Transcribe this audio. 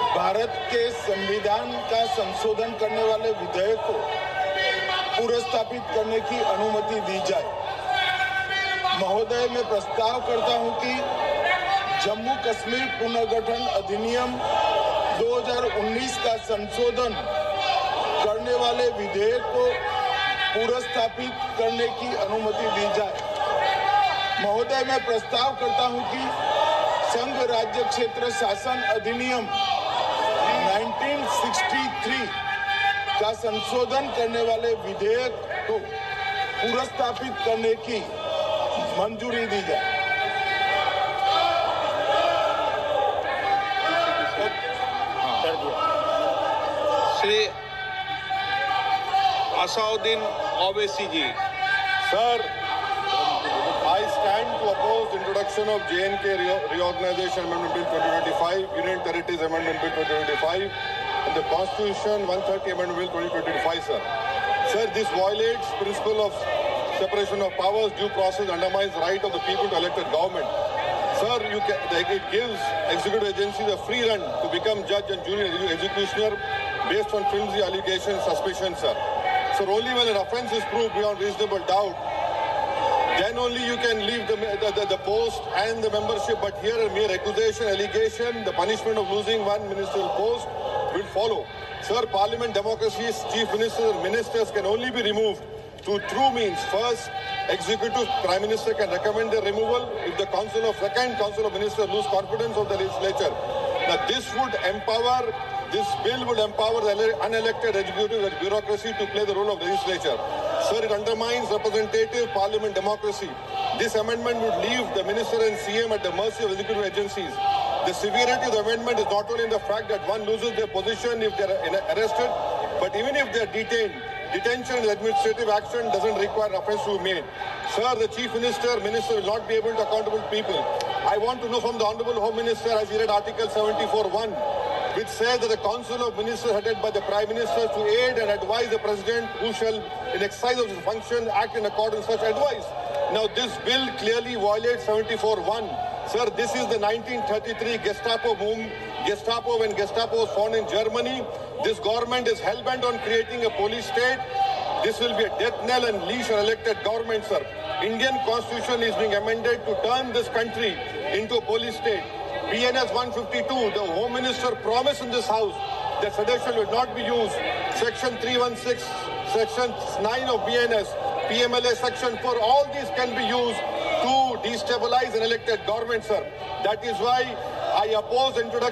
भारत के संविधान का संशोधन करने वाले विधेयक को पुनर्स्थापित करने की अनुमति दी जाए। महोदय, मैं प्रस्ताव करता हूं कि जम्मू कश्मीर पुनर्गठन अधिनियम 2019 का संशोधन करने वाले विधेयक को पुनर्स्थापित करने की अनुमति दी जाए। महोदय, मैं प्रस्ताव करता हूं कि संघ राज्य क्षेत्र शासन अधिनियम 1963 का संशोधन करने वाले विधेयक को पुनर्स्थापित करने की मंजूरी दी जाए। श्री असाउद्दीन ओवैसी जी। Sir, I stand to oppose introduction of J&K Reorganization Amendment Bill 2025, Union Territories Amendment Bill 2025, and the Constitution 130 Amendment Bill 2025, sir. Sir, this violates principle of separation of powers, due process, undermines the right of the people to elected government. Sir, it gives executive agencies a free run to become judge and jury executioner based on flimsy allegations, suspicions, sir. Sir, only when an offence is proved beyond reasonable doubt, then only you can leave the post and the membership. But here a mere accusation, allegation, the punishment of losing one ministerial post will follow. Sir, Parliament democracy's chief ministers and ministers can only be removed through true means. First, executive prime minister can recommend their removal if the second council of ministers lose confidence of the legislature. Now this bill would empower the unelected executive and bureaucracy to play the role of legislature. Sir, it undermines representative parliament democracy. This amendment would leave the minister and CM at the mercy of executive agencies. The severity of the amendment is not only in the fact that one loses their position if they are arrested, but even if they are detained. Detention and administrative action doesn't require offence to be made. Sir, the chief minister will not be able to accountable to people. I want to know from the Honourable Home Minister, as he read Article 74(1), which says that the Council of Ministers headed by the Prime Minister to aid and advise the President, who shall, in exercise of his function, act in accordance with such advice. Now, this bill clearly violates 74(1). Sir, this is the 1933 Gestapo when Gestapo was found in Germany. This government is hell-bent on creating a police state. This will be a death knell and leash on elected government, sir. Indian Constitution is being amended to turn this country into a police state. BNS 152, the Home Minister promised in this House that sedition will not be used. Section 316, Section 9 of BNS, PMLA Section 4, all these can be used to destabilize an elected government, sir. That is why I oppose introduction.